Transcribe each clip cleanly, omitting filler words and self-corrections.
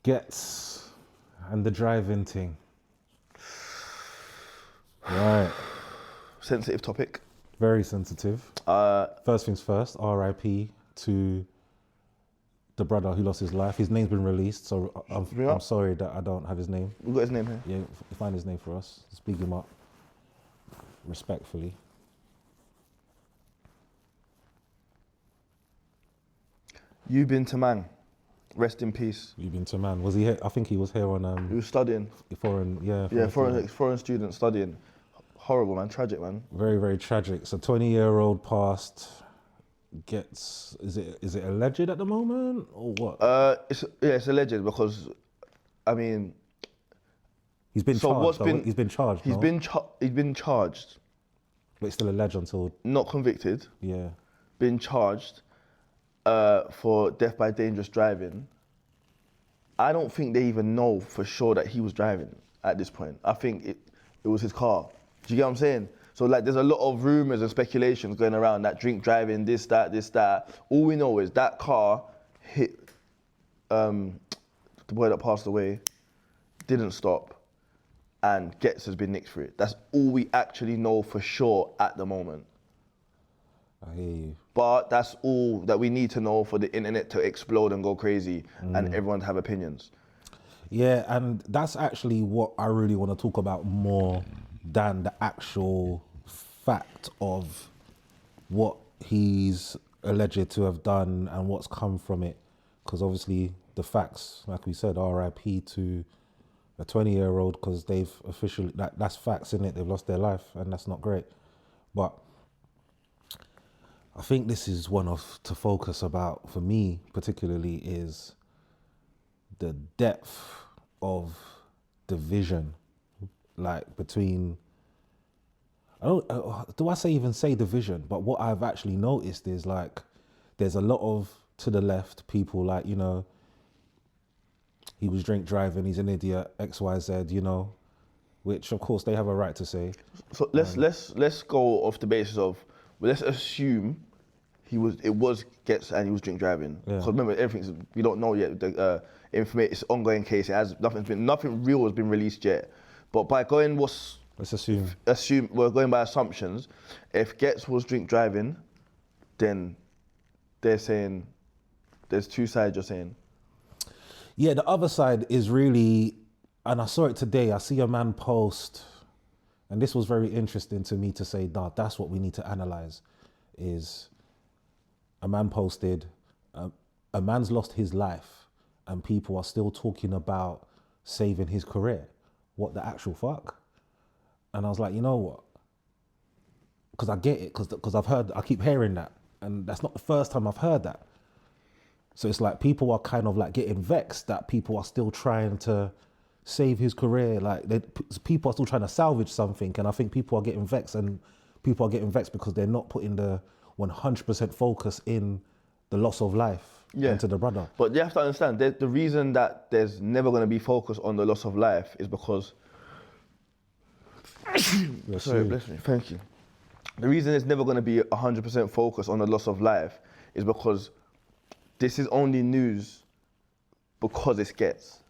Ghetts and the driving thing. Right. Sensitive topic. Very sensitive. First things first, RIP to the brother who lost his life. His name's been released, so I'm sorry that I don't have his name. We've got his name here. Yeah, find his name for us. Speak him up respectfully. You been to man. Rest in peace. You've been to man. Was he here? I think he was here on He was studying. foreign. Foreign student studying. Horrible, man. Tragic, man. Very, very tragic. So 20-year-old passed. Gets is it alleged at the moment or what? It's alleged because, I mean, he's been charged. He's been charged. He's been charged. But it's still alleged until not convicted. Yeah. Been charged for death by dangerous driving. I don't think they even know for sure that he was driving at this point. I think it was his car. Do you get what I'm saying? So like there's a lot of rumours and speculations going around that drink driving, this, that. All we know is that car hit the boy that passed away, didn't stop, and Ghetts has been nicked for it. That's all we actually know for sure at the moment. I hear you. But that's all that we need to know for the internet to explode and go crazy and everyone to have opinions. Yeah, and that's actually what I really want to talk about more than the actual fact of what he's alleged to have done and what's come from it. Because obviously the facts, like we said, RIP to a 20-year-old, because they've officially, that's facts, isn't it? They've lost their life and that's not great. But I think this is one to focus about, for me particularly, is the depth of division, like between, do I even say division? But what I've actually noticed is like, there's a lot of, to the left, people like, you know, he was drink driving, he's an idiot, X, Y, Z, you know, which of course they have a right to say. So let's go off the basis of, let's assume it was Ghetts and he was drink driving. Because remember, we don't know yet. The information, it's an ongoing case. It has nothing real has been released yet. But by going, let's assume we're going by assumptions. If Ghetts was drink driving, then they're saying there's two sides. You're saying. Yeah, the other side is really, and I saw it today. I see a man post, and this was very interesting to me to say, nah, that's what we need to analyze. Is a man posted, a man's lost his life, and people are still talking about saving his career. What the actual fuck? And I was like, you know what? Because I get it, because I keep hearing that, and that's not the first time I've heard that. So it's like people are kind of like getting vexed that people are still trying to save his career. Like people are still trying to salvage something, and I think people are getting vexed, and people are getting vexed because they're not putting the 100% focus in the loss of life into the brother. But you have to understand, the reason that there's never going to be focus on the loss of life is because... Sorry, bless me, thank you. The reason there's never going to be 100% focus on the loss of life is because this is only news because it's Ghetts.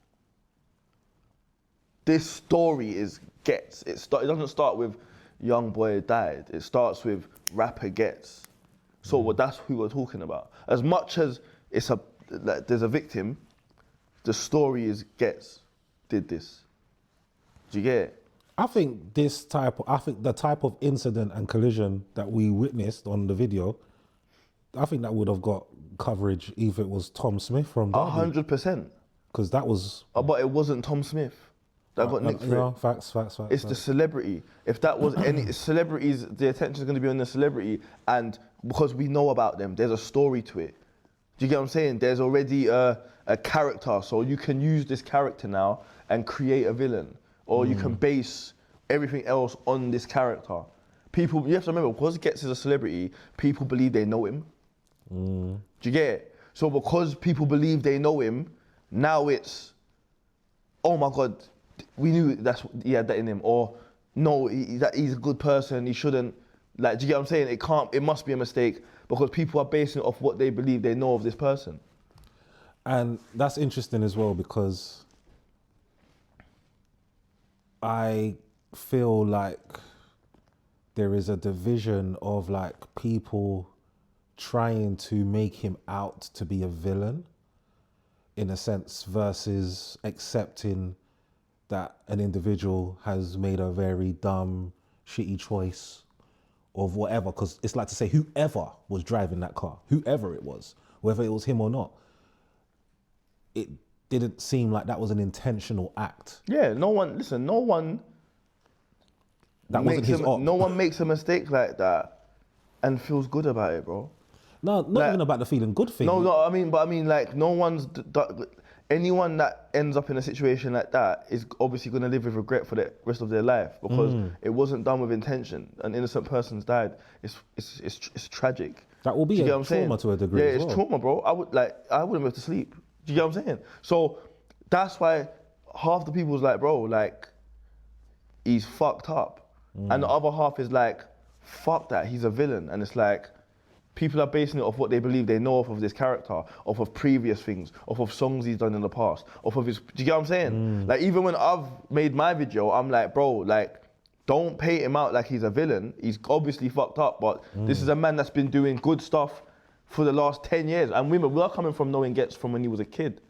This story is Ghetts. It doesn't start with young boy died. It starts with rapper Ghetts. So that's who we're talking about. As much as there's a victim, the story is Ghetts did this. Do you get it? I think the type of incident and collision that we witnessed on the video, I think that would have got coverage if it was Tom Smith from Dudley. 100%. Because that was... but it wasn't Tom Smith that got nicked for it. Facts. It's the celebrity. If that was any celebrities, the attention is going to be on the celebrity, and because we know about them, there's a story to it. Do you get what I'm saying? There's already a character, so you can use this character now and create a villain, or you can base everything else on this character. People, you have to remember, because Ghetts is a celebrity, people believe they know him. Do you get it? So because people believe they know him, now it's, oh my God, we knew he had that in him, or no, he's a good person, he shouldn't. Like, do you get what I'm saying? It must be a mistake because people are basing it off what they believe they know of this person. And that's interesting as well because I feel like there is a division of like people trying to make him out to be a villain in a sense versus accepting that an individual has made a very dumb, shitty choice of whatever. Because it's like to say whoever was driving that car, whoever it was, whether it was him or not, it didn't seem like that was an intentional act. Yeah, no one That wasn't his op. no one makes a mistake like that and feels good about it, bro. No, not Like- even about the feeling good thing. No, I mean, like, no one's anyone that ends up in a situation like that is obviously going to live with regret for the rest of their life because it wasn't done with intention. An innocent person's died. It's tragic. That will be Do you a get what I'm saying? trauma to a degree Yeah, as it's well. trauma, bro. I wouldn't be able to sleep. Do you get what I'm saying? So that's why half the people's like, bro, like, he's fucked up. And the other half is like, fuck that, he's a villain. And it's like, people are basing it off what they believe they know of this character, off of previous things, off of songs he's done in the past, off of his, do you get what I'm saying? Like, even when I've made my video, I'm like, bro, like, don't paint him out like he's a villain. He's obviously fucked up, but this is a man that's been doing good stuff for the last 10 years. And we're coming from knowing Ghetts from when he was a kid.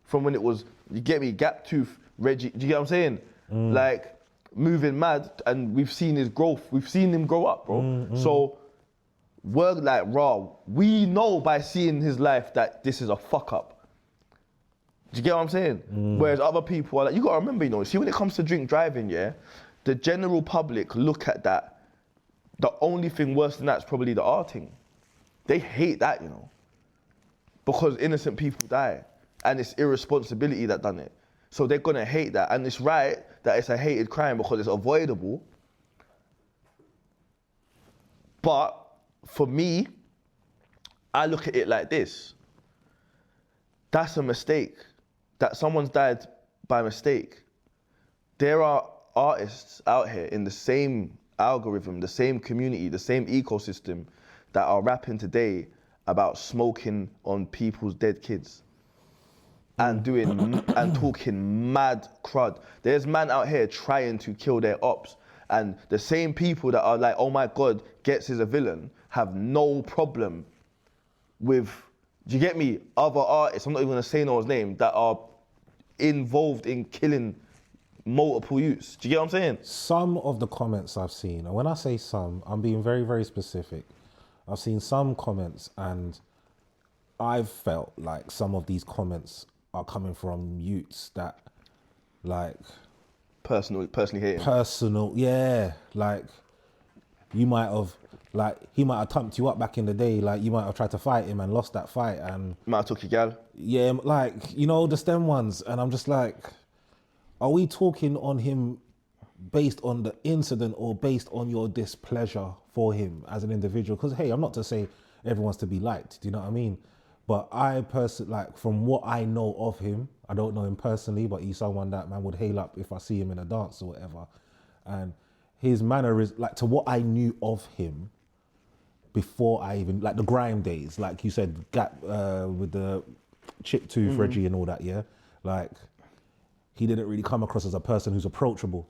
From when it was, you get me, Gap Tooth, Reggie, do you get what I'm saying? Like, moving mad, and we've seen his growth. We've seen him grow up, bro. So, we're like, raw. We know by seeing his life that this is a fuck up. Do you get what I'm saying? Whereas other people are like, you gotta remember, you know, see when it comes to drink driving, yeah, the general public look at that. The only thing worse than that is probably the arting. They hate that, you know, because innocent people die, and it's irresponsibility that done it. So they're gonna hate that, and it's right that it's a hated crime because it's avoidable. But for me, I look at it like this. That's a mistake. That someone's died by mistake. There are artists out here in the same algorithm, the same community, the same ecosystem that are rapping today about smoking on people's dead kids and doing and talking mad crud. There's man out here trying to kill their ops, and the same people that are like, oh my God, Ghetts is a villain, have no problem with, do you get me, other artists, I'm not even gonna say no one's name, that are involved in killing multiple youths. Do you get what I'm saying? Some of the comments I've seen, and when I say some, I'm being very, very specific. I've seen some comments and I've felt like some of these comments are coming from youths that, like, Personally hating. personal, yeah, like you might have, like, he might have thumped you up back in the day, like you might have tried to fight him and lost that fight, and Might have took your gal. yeah, like, you know, the STEM ones, and I'm just like, are we talking on him based on the incident or based on your displeasure for him as an individual? Because hey, I'm not to say everyone's to be liked, do you know what I mean? But I personally, like, from what I know of him, I don't know him personally, but he's someone that man would hail up if I see him in a dance or whatever. And his manner is, like, to what I knew of him before I even, like the grime days, like you said, Gap with the chip tooth, Reggie and all that, yeah? Like, he didn't really come across as a person who's approachable.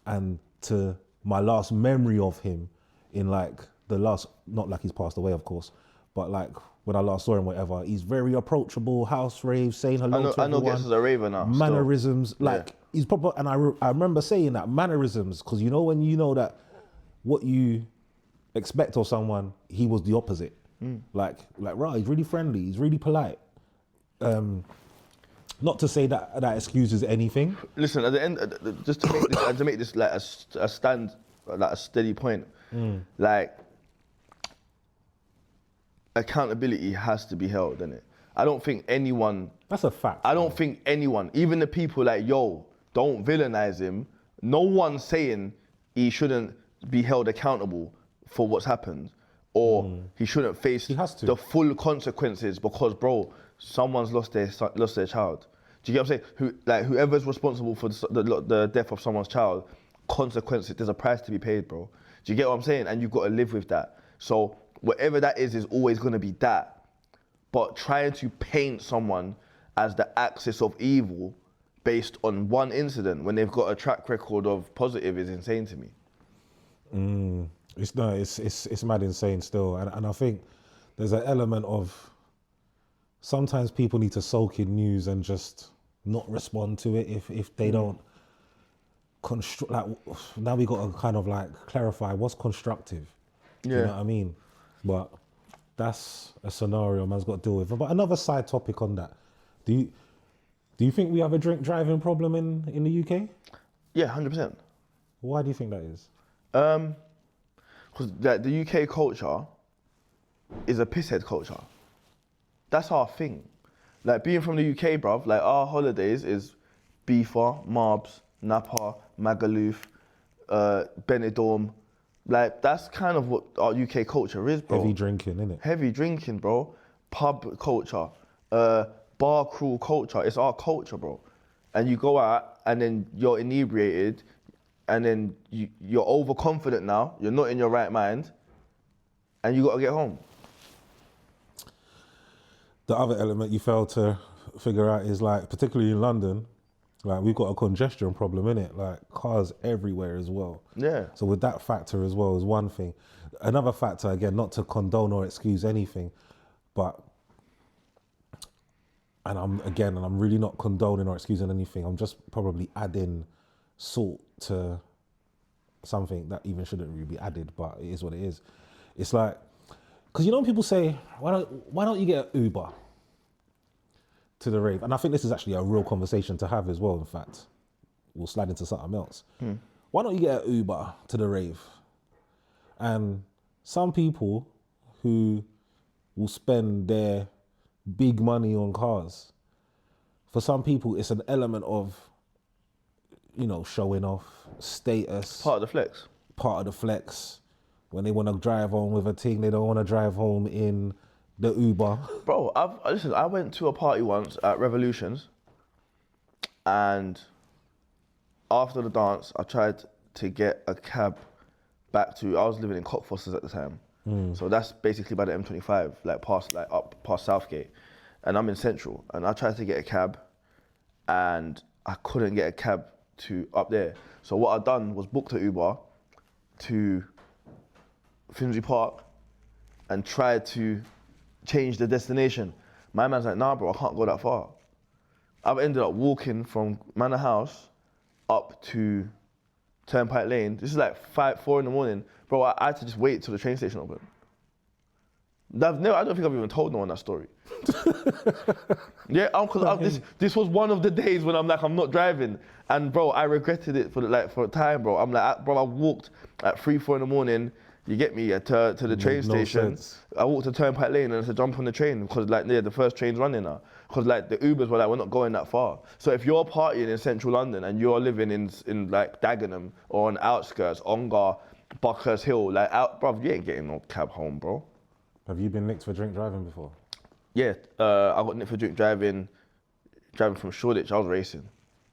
And to my last memory of him in, like, the last, not like he's passed away, of course, but like when I last saw him, whatever, he's very approachable, house rave, saying hello to everyone. I know Ghetts is a raver now. Mannerisms, like, he's proper, and I remember saying that, mannerisms, because you know when you know that what you expect of someone, he was the opposite. Like, right, he's really friendly, he's really polite. Not to say that that excuses anything. Listen, at the end, just to make this like a stand, like a steady point, like, accountability has to be held, innit? I don't think anyone. That's a fact. I don't think anyone, even the people like, yo, don't villainize him. No one's saying he shouldn't be held accountable for what's happened, or he shouldn't face the full consequences because, bro, someone's lost their child. Do you get what I'm saying? Whoever's responsible for the death of someone's child, consequences. There's a price to be paid, bro. Do you get what I'm saying? And you've got to live with that. So whatever that is always going to be that. But trying to paint someone as the axis of evil based on one incident when they've got a track record of positive is insane to me. It's mad insane still, and I think there's an element of sometimes people need to soak in news and just not respond to it if they don't construct. Like now we got to kind of like clarify what's constructive. You know what I mean? But that's a scenario man's got to deal with. But another side topic on that, do you think we have a drink driving problem in the UK? Yeah, 100%. Why do you think that is? Because the UK culture is a pisshead culture. That's our thing. Like being from the UK, bruv, like our holidays is Beefer, Marbs, Napa, Magaluf, Benidorm. Like that's kind of what our UK culture is, bro. Heavy drinking, innit? Heavy drinking, bro. Pub culture, bar crawl culture. It's our culture, bro. And you go out and then you're inebriated and then you're overconfident now. You're not in your right mind and you got to get home. The other element you fail to figure out is like, particularly in London, like we've got a congestion problem, innit? Like cars everywhere as well. Yeah. So with that factor as well is one thing. Another factor, again, not to condone or excuse anything, but, and I'm really not condoning or excusing anything. I'm just probably adding salt to something that even shouldn't really be added, but it is what it is. It's like, because you know when people say, why don't you get an Uber to the rave? And I think this is actually a real conversation to have as well, in fact. We'll slide into something else. Why don't you get an Uber to the rave? And some people who will spend their big money on cars, for some people it's an element of, you know, showing off, status. Part of the flex. Part of the flex. When they want to drive home with a thing, they don't want to drive home in the Uber. Bro, listen, I went to a party once at Revolutions and after the dance, I tried to get a cab back to, I was living in Cockfosters at the time. So that's basically by the M25, up past Southgate. And I'm in Central. And I tried to get a cab and I couldn't get a cab to up there. So what I done was booked an Uber to Finsbury Park and tried to change the destination. My man's like, nah, bro, I can't go that far. I've ended up walking from Manor House up to Turnpike Lane. This is like 4 in the morning. Bro, I had to just wait till the train station opened. I don't think I've even told no one that story. Yeah, this was one of the days when I'm like, I'm not driving. And bro, I regretted it for a time, bro. I'm like, bro, I walked at 3, 4 in the morning. You get me to the train station. Sense. I walked to Turnpike Lane and I said, jump on the train because the first train's running now. Because like the Ubers were like, we're not going that far. So if you're partying in central London and you're living in like Dagenham or on outskirts, Ongar, Buckhurst Hill, like bro, you ain't getting no cab home, bro. Have you been nicked for drink driving before? Yeah, I got nicked for drink driving from Shoreditch. I was racing.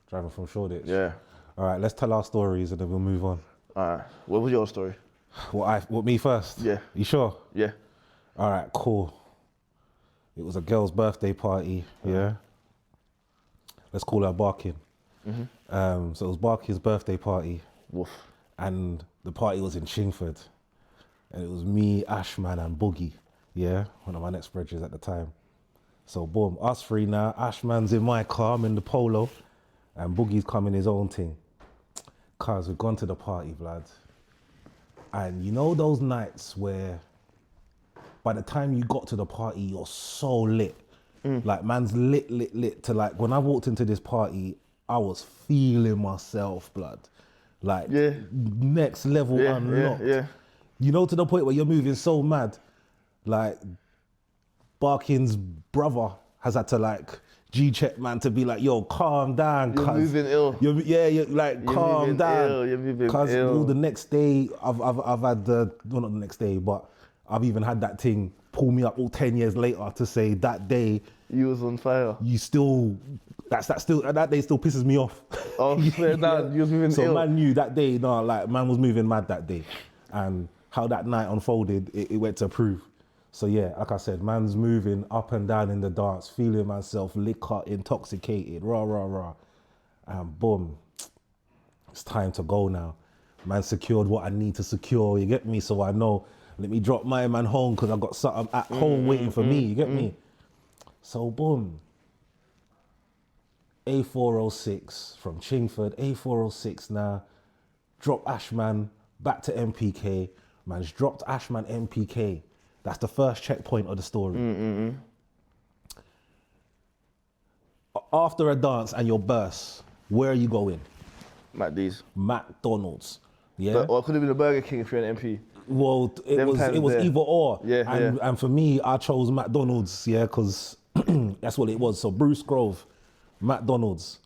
Driving from Shoreditch? Yeah. All right, let's tell our stories and then we'll move on. All right, what was your story? What, me first? Yeah. You sure? Yeah. All right, cool. It was a girl's birthday party, yeah? Let's call her Barkin. So it was Barkin's birthday party. Woof. And the party was in Chingford. And it was me, Ashman and Boogie, yeah? One of my next bridges at the time. So boom, us three now. Ashman's in my car, I'm in the Polo. And Boogie's coming his own thing. Cause we've gone to the party, blood. And you know those nights where by the time you got to the party, you're so lit. Like man's lit to like, when I walked into this party, I was feeling myself, blood. Like next level unlocked. Yeah. You know, to the point where you're moving so mad. Like Barkin's brother has had to like G-check man to be like, yo, calm down. You're moving ill. You're like, calm down. You're moving ill. Cause all the next day, I've had well, not the next day, but I've even had that thing pull me up all 10 years later to say that day. You was on fire. You still, that day still pisses me off. Oh, swear down, you was moving ill. So man knew that day, man was moving mad that day. And how that night unfolded, it went to prove. So yeah, like I said, man's moving up and down in the dance, feeling myself liquor, intoxicated, rah, rah, rah. And boom, it's time to go now. Man secured what I need to secure, you get me? So I know, let me drop my man home because I got something at home waiting for me, you get me? So boom, A406 from Chingford, A406 now, drop Ashman back to MPK. Man's dropped Ashman MPK. That's the first checkpoint of the story. After a dance and your burst, where are you going? McD's. McDonald's. Yeah. Or it could have been a Burger King if you're an MP. Well, it Them was times there. either or. Yeah, and for me, I chose McDonald's, yeah, because that's what it was. So Bruce Grove, McDonald's.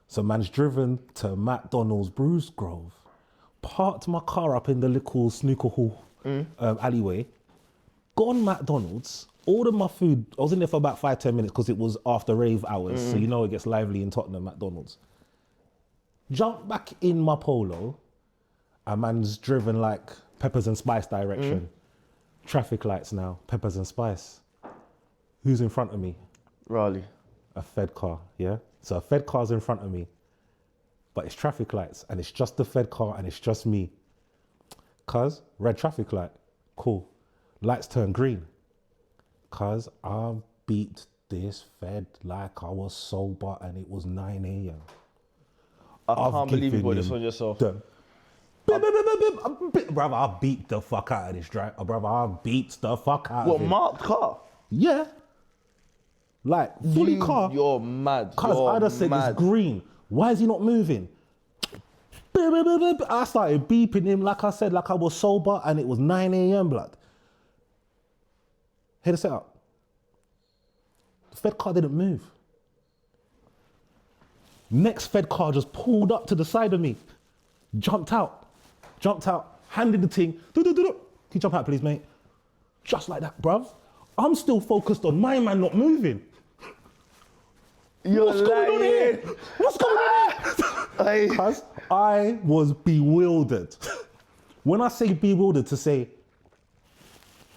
So man's driven to McDonald's, Bruce Grove, parked my car up in the little snooker hall alleyway, gone McDonald's, ordered my food. I was in there for about 5-10 minutes because it was after rave hours. So you know it gets lively in Tottenham, McDonald's. Jumped back in my Polo, and man's driven like Peppers and Spice direction. Traffic lights now, Peppers and Spice. Who's in front of me? Raleigh. A Fed car, yeah? So a Fed car's in front of me, but it's traffic lights and it's just the Fed car and it's just me. Cuz, red traffic light, cool. Lights turn green. Cuz I beat this Fed like I was sober and it was 9 a.m. I can't believe you brought this on yourself. Brother, I beat the fuck out of this drive. Brother, I beat the fuck out of it. What, marked car? Yeah. Like, fully car. You're mad. Cuz I just said it's green. Why is he not moving? I started beeping him, like I said, like I was sober and it was 9 a.m. blood. Hear the setup. The Fed car didn't move. Next Fed car just pulled up to the side of me. Jumped out, handed the thing. Can you jump out, please, mate? Just like that, bruv. I'm still focused on my man not moving. What's going on here? What's going on here? Cuz I was bewildered. When I say bewildered, to say,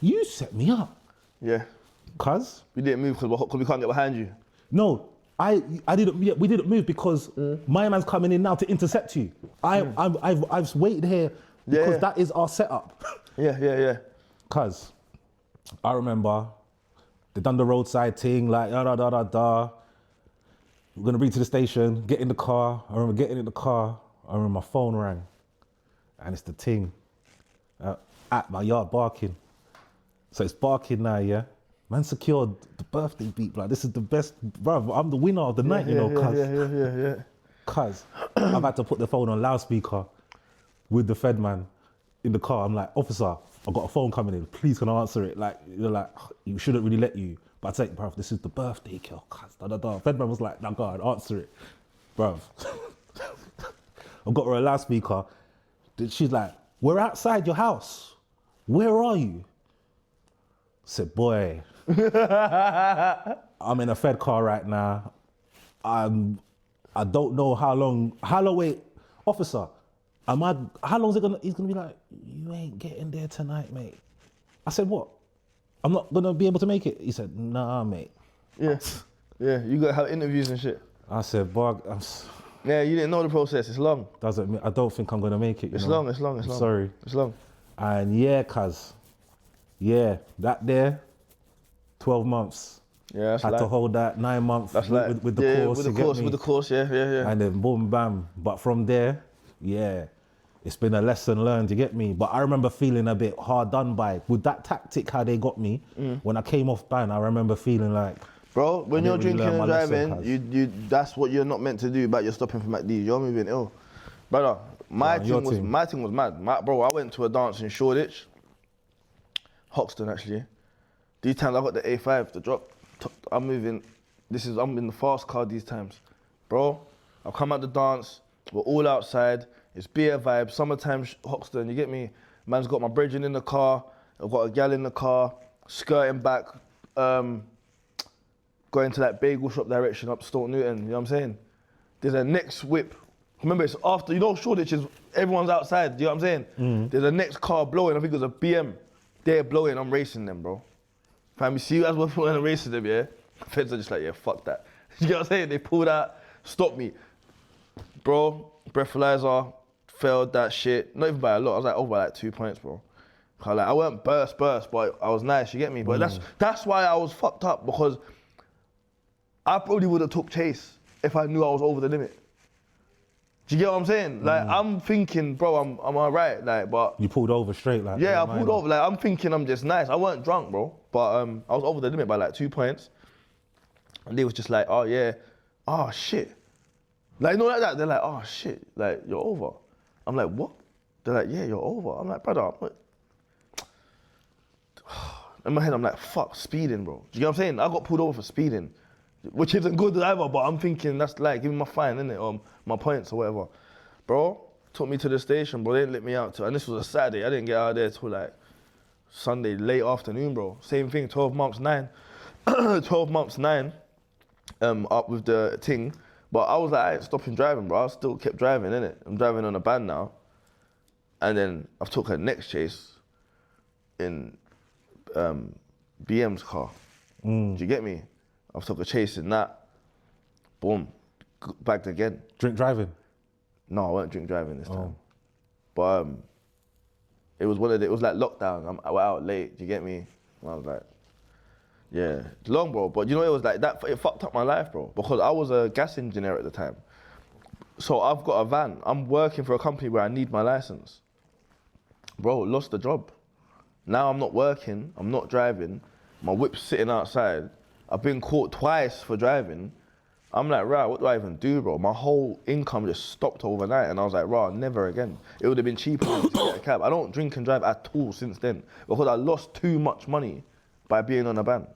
you set me up. Yeah. Cuz? We didn't move because we can't get behind you. No, I didn't. Yeah, we didn't move because my man's coming in now to intercept you. I've waited here because that is our setup. Yeah. Cuz I remember they done the roadside thing, like da. We're gonna bring to the station, get in the car. I remember getting in the car. I remember my phone rang, and it's the ting at my yard barking. So it's barking now, yeah. Man secured the birthday beat, like this is the best, bruv. I'm the winner of the night, you know, cuz. Yeah. Cuz I've had to put the phone on loudspeaker with the Fed man in the car. I'm like, officer, I've got a phone coming in. Please can I answer it? Like, you're like, you shouldn't really let you. But I say, bruv, this is the birthday girl, cuz. Fed man was like, nah, go ahead, answer it, bruv. I've got her a loudspeaker. She's like, we're outside your house. Where are you? I said, boy, I'm in a Fed car right now. I don't know how long, wait, officer, how long is it he's gonna be like, you ain't getting there tonight, mate. I said, what? I'm not gonna be able to make it? He said, nah, mate. Yeah, you gotta have interviews and shit. I said, bug, yeah, you didn't know the process, it's long. Doesn't mean, I don't think I'm gonna make it. It's long. Sorry. It's long. And yeah, cuz, yeah, that there, 12 months. Yeah, that's had to hold that 9 months with the course. With the course, yeah. And then boom, bam. But from there, yeah, it's been a lesson learned, you get me? But I remember feeling a bit hard done by. With that tactic, how they got me, when I came off ban, I remember feeling like, bro, when you're drinking and driving, lesson, you that's what you're not meant to do, but you're stopping for McD. You're moving ill. Brother, my thing was mad. Bro, I went to a dance in Shoreditch, Hoxton actually. These times I got the A5, the drop. I'm moving, I'm in the fast car these times. Bro, I've come out the dance, we're all outside, it's beer vibe, summertime Hoxton, you get me? Man's got my brethren in the car, I've got a gal in the car, skirting back, going to that bagel shop direction up Stoke Newton, you know what I'm saying? There's a next whip. Remember, it's after, you know, Shoreditch is, everyone's outside, you know what I'm saying? There's a next car blowing, I think it was a BM. They're blowing, I'm racing them, bro. Fam, you see you guys were pulling a race with them, yeah? Feds are just like, yeah, fuck that. You get what I'm saying? They pulled out, stopped me. Bro, breathalyzer, failed that shit. Not even by a lot. I was like over by like 2 points, bro. I weren't burst, but I was nice, you get me? But that's why I was fucked up, because I probably would have took chase if I knew I was over the limit. Do you get what I'm saying? Like, I'm thinking, bro, I'm all right, like, but... You pulled over straight, like... Yeah, I pulled over, like, I'm thinking I'm just nice. I weren't drunk, bro, but I was over the limit by like 2 points. And they was just like, oh, yeah, oh, shit. Like, like that. They're like, oh, shit, like, you're over. I'm like, what? They're like, yeah, you're over. I'm like, brother, in my head, I'm like, fuck, speeding, bro. Do you get what I'm saying? I got pulled over for speeding, which isn't good either, but I'm thinking that's like, give me my fine, innit, or my points or whatever. Bro, took me to the station, bro, they didn't let me out till, and this was a Saturday, I didn't get out of there till like Sunday, late afternoon, bro. Same thing, 12 months, 9. 12 months, 9, up with the ting. But I was like, I ain't stopping driving, bro. I still kept driving, innit? I'm driving on a ban now. And then I took a next chase in BM's car. Do you get me? I took a chase in that. Boom, bagged again. Drink driving? No, I wasn't drink driving this time. But it was it was like lockdown. I went out late, do you get me? And I was like, yeah, it's long, bro. But you know, it was like that, it fucked up my life, bro. Because I was a gas engineer at the time. So I've got a van. I'm working for a company where I need my license. Bro, lost the job. Now I'm not working, I'm not driving. My whip's sitting outside. I've been caught twice for driving. I'm like, right, what do I even do, bro? My whole income just stopped overnight, and I was like, right, never again. It would have been cheaper to get a cab. I don't drink and drive at all since then, because I lost too much money by being on a ban.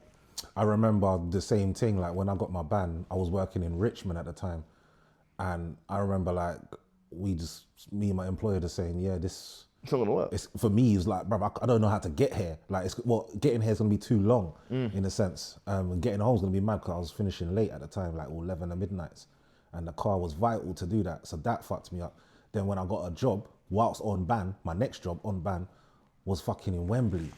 I remember the same thing, like when I got my ban, I was working in Richmond at the time. And I remember like, me and my employer just saying, yeah, this... It's not gonna work. It's, for me, it's like, bro, I don't know how to get here. Like, getting here is gonna be too long, in a sense. And getting home is gonna be mad, because I was finishing late at the time, like 11 at midnights. And the car was vital to do that. So that fucked me up. Then when I got a job, whilst on ban, my next job on ban was fucking in Wembley.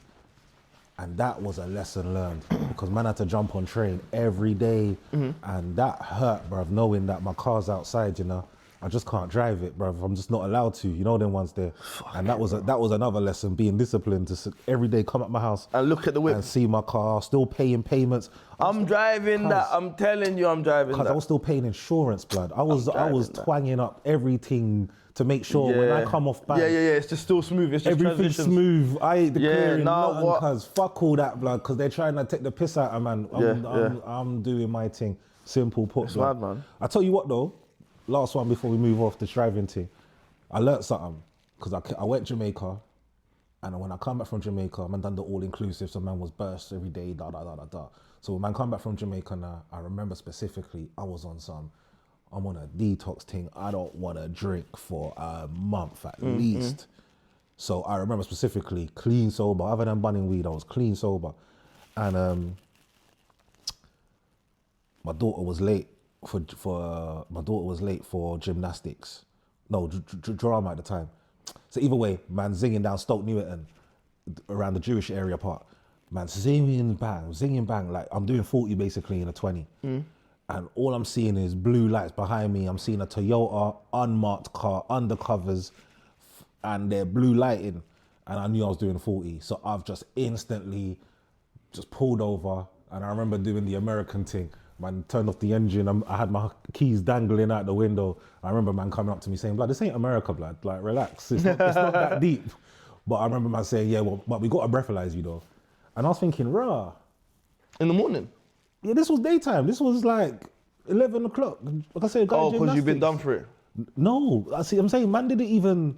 And that was a lesson learned, because man had to jump on train every day. And that hurt, bruv, knowing that my car's outside, you know. I just can't drive it, bruv. I'm just not allowed to. You know them ones there. And that was another lesson, being disciplined to every day come at my house and look at the whip and see my car, still paying payments. I'm driving that. I'm telling you, I'm driving that. Because I was still paying insurance, blood. I was twanging up everything to make sure when I come off back. Yeah. It's just still smooth. It's just everything's smooth. I ain't declaring nothing, what? cause fuck all that, blood. Because they're trying to take the piss out of man. I'm doing my thing. Simple put, blood. Mad, man. I tell you what though. Last one before we move off the driving thing. I learnt something, because I went Jamaica, and when I come back from Jamaica, man done the all-inclusive, so man was burst every day, da. So when man come back from Jamaica now, I remember specifically, I'm on a detox thing. I don't want to drink for a month at least. So I remember specifically, clean sober, other than bunning weed, I was clean sober. And my daughter was late for gymnastics. No, drama at the time. So either way, man zinging down Stoke Newington around the Jewish area part. Man zinging bang, like I'm doing 40 basically in a 20. And all I'm seeing is blue lights behind me. I'm seeing a Toyota unmarked car, undercovers, and they're blue lighting. And I knew I was doing 40. So I've just instantly just pulled over. And I remember doing the American thing. Man turned off the engine. I had my keys dangling out the window. I remember man coming up to me saying, blood, this ain't America, blood. Like, relax. It's not that deep. But I remember man saying, yeah, well, but we got to breathalyze you though. And I was thinking, rah. In the morning? Yeah, this was daytime. This was like 11 o'clock. Like I said, oh, because you've been done for it? No, I'm saying man didn't even...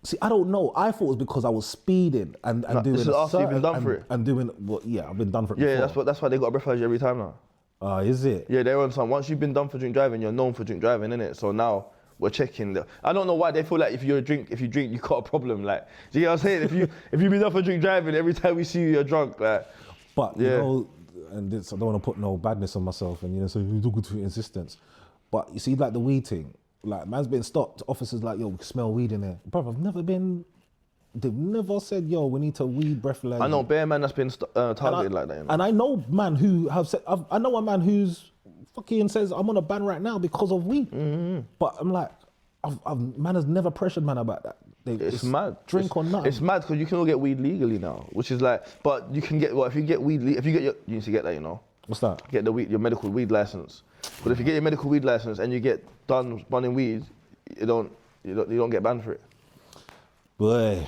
See, I don't know. I thought it was because I was speeding and doing... This is after you've been done for it? And doing... Well, yeah, I've been done for it before. Yeah, that's why they got to breathalyze you every time now. Is it? Yeah, they're on some. Once you've been done for drink driving, you're known for drink driving, innit? So now we're checking. I don't know why they feel like if you drink, you got a problem. Like, do you know what I'm saying? if you've been done for drink driving, every time we see you, you're drunk. Like, but you know, and I don't want to put no badness on myself, and so you do good to insistence. But you see, like the weed thing, like man's been stopped. Officers like, yo, we can smell weed in there. Bro, I've never been they've never said, yo, we need to weed breathalyze. I know bare man that's been targeted like that. You know? And I know man who have said, I know a man who's fucking says, I'm on a ban right now because of weed. But I'm like, man has never pressured man about that. It's mad. Drink or nothing. It's mad because you can all get weed legally now, which is like, but you can get, if you get weed, if you get you need to get that, you know. What's that? Get the weed, your medical weed license. But if you get your medical weed license and you get done running weed, you don't get banned for it. Boy.